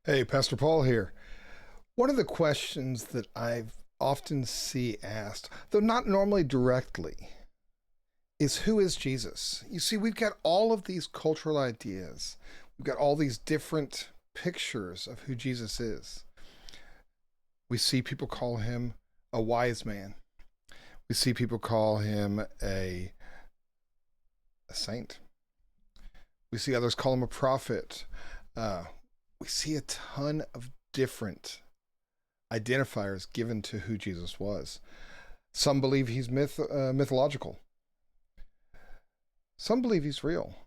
Hey, Pastor Paul here. One of the questions that I've often see asked, though not normally directly, is who is Jesus? You see, we've got all of these cultural ideas. We've got all these different pictures of who Jesus is. We see people call him a wise man. We see people call him a saint. We see others call him a prophet. Uh, we see a ton of different identifiers given to who Jesus was. Some believe he's mythological. Some believe he's real,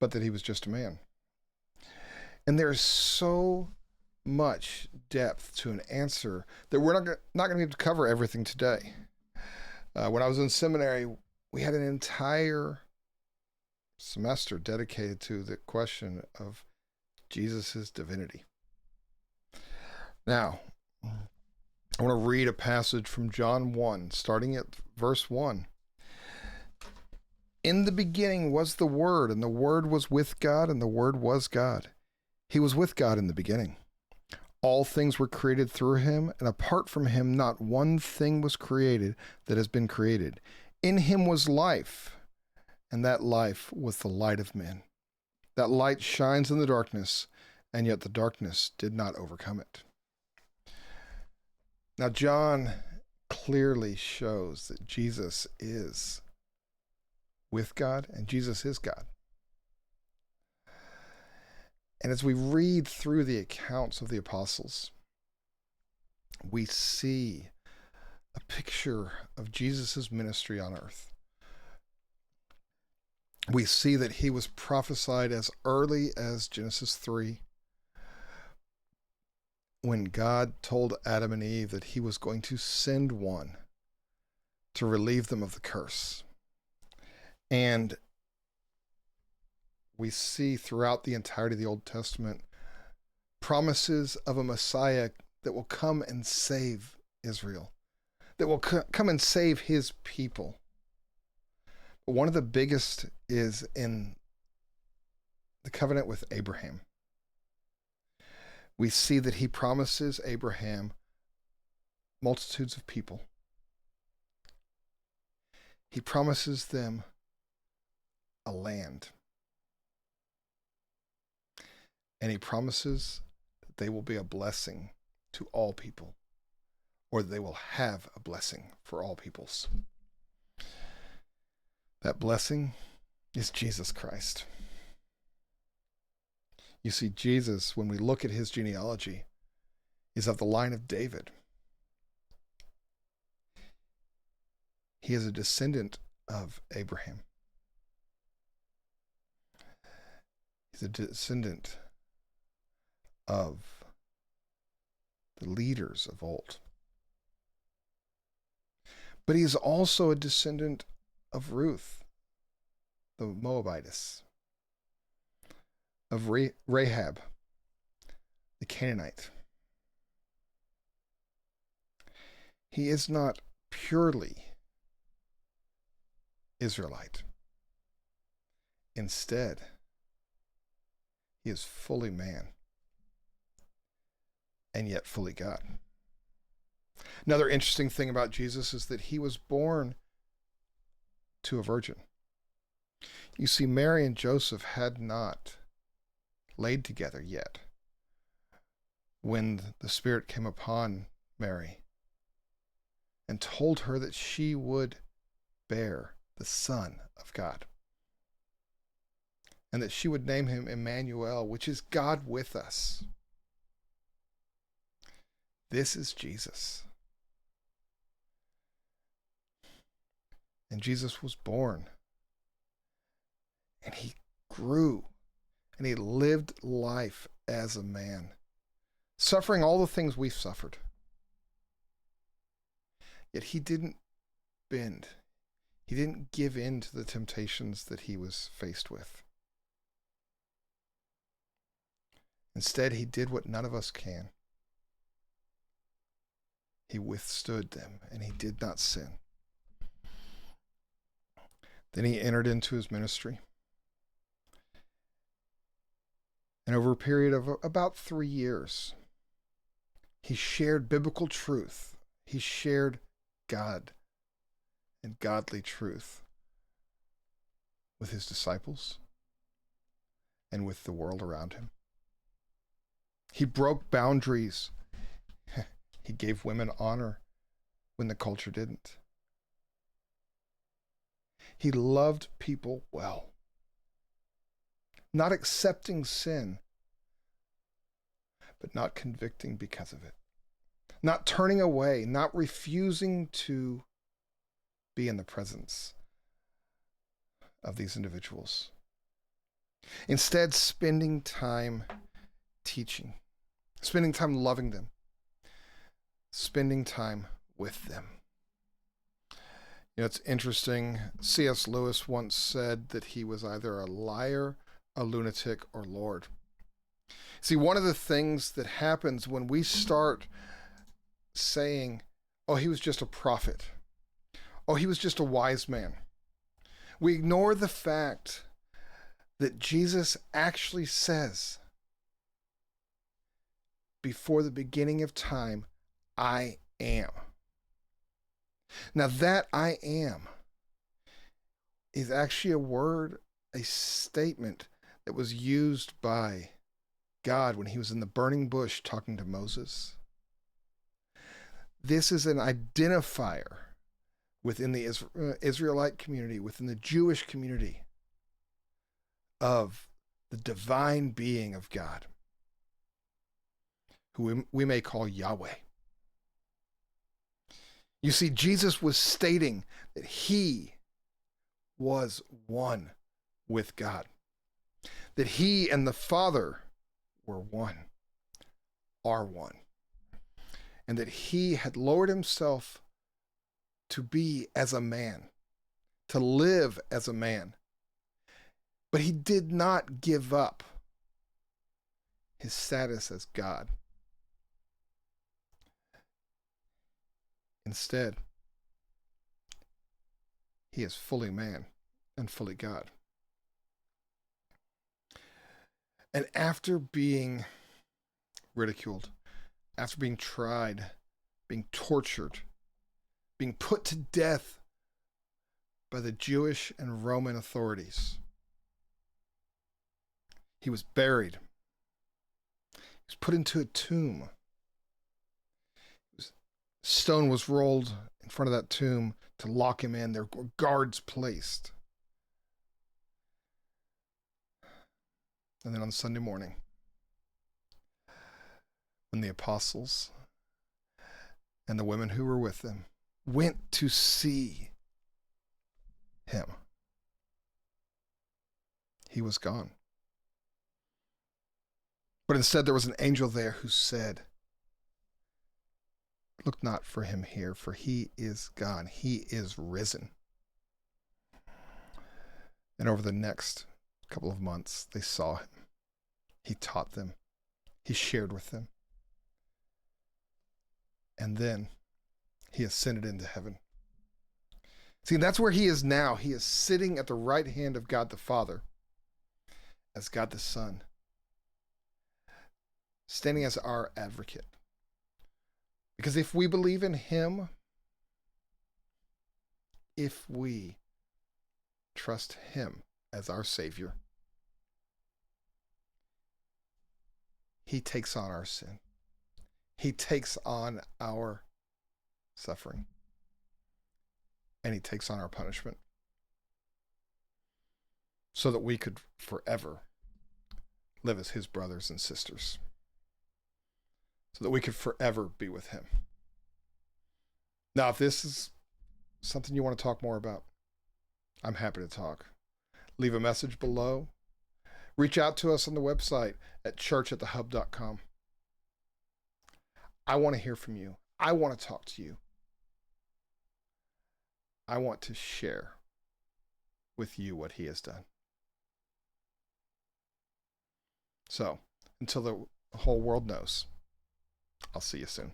but that he was just a man. And there's so much depth to an answer that we're not going to be able to cover everything today. When I was in seminary, we had an entire semester dedicated to the question of Jesus' divinity. Now, I want to read a passage from John 1, starting at verse 1. In the beginning was the Word, and the Word was with God, and the Word was God. He was with God in the beginning. All things were created through him, and apart from him, not one thing was created that has been created. In him was life, and that life was the light of men. That light shines in the darkness, and yet the darkness did not overcome it. Now, John clearly shows that Jesus is with God, and Jesus is God. And as we read through the accounts of the apostles, we see a picture of Jesus' ministry on earth. We see that he was prophesied as early as Genesis 3, when God told Adam and Eve that he was going to send one to relieve them of the curse. And we see throughout the entirety of the Old Testament promises of a Messiah that will come and save Israel, that will come and save his people. But one of the biggest is in the covenant with Abraham. We see that he promises Abraham multitudes of people. He promises them a land. And he promises that they will be a blessing to all people, or they will have a blessing for all peoples. That blessing is Jesus Christ. You see, Jesus, when we look at his genealogy, is of the line of David. He is a descendant of Abraham. He's a descendant of the leaders of old. But he is also a descendant of Ruth, the Moabitess, of Rahab, the Canaanite. He is not purely Israelite. Instead, he is fully man and yet fully God. Another interesting thing about Jesus is that he was born to a virgin. You see, Mary and Joseph had not laid together yet when the Spirit came upon Mary and told her that she would bear the Son of God, and that she would name him Emmanuel, which is God with us. This is Jesus. And Jesus was born, and he grew, and he lived life as a man, suffering all the things we've suffered. Yet he didn't bend. He didn't give in to the temptations that he was faced with. Instead, he did what none of us can. He withstood them, and he did not sin. Then he entered into his ministry. And over a period of about 3 years, he shared biblical truth. He shared God and godly truth with his disciples and with the world around him. He broke boundaries. He gave women honor when the culture didn't. He loved people well, not accepting sin, but not convicting because of it, not turning away, not refusing to be in the presence of these individuals. Instead, spending time teaching, spending time loving them, spending time with them. You know, it's interesting. C.S. Lewis once said that he was either a liar, a lunatic, or Lord. See, one of the things that happens when we start saying, oh, he was just a prophet, oh, he was just a wise man, we ignore the fact that Jesus actually says, before the beginning of time, I am. Now that I am is actually a word, a statement that was used by God when he was in the burning bush talking to Moses. This is an identifier within the Israelite community, within the Jewish community, of the divine being of God, who we may call Yahweh. You see, Jesus was stating that he was one with God, that he and the Father were one, are one, and that he had lowered himself to be as a man, to live as a man. But he did not give up his status as God. Instead, he is fully man and fully God. And after being ridiculed, after being tried, being tortured, being put to death by the Jewish and Roman authorities, he was buried. He was put into a tomb. Stone was rolled in front of that tomb to lock him in. There were guards placed. And then on Sunday morning, when the apostles and the women who were with them went to see him, he was gone. But instead there was an angel there who said, look not for him here, for he is gone. He is risen. And over the next couple of months, they saw him. He taught them. He shared with them. And then he ascended into heaven. See, that's where he is now. He is sitting at the right hand of God the Father as God the Son, standing as our advocate. Because if we believe in him, if we trust him as our Savior, he takes on our sin. He takes on our suffering. And he takes on our punishment, so that we could forever live as his brothers and sisters, so that we could forever be with him. Now, if this is something you want to talk more about, I'm happy to talk. Leave a message below. Reach out to us on the website at churchatthehub.com. I want to hear from you. I want to talk to you. I want to share with you what he has done. So, until the whole world knows, I'll see you soon.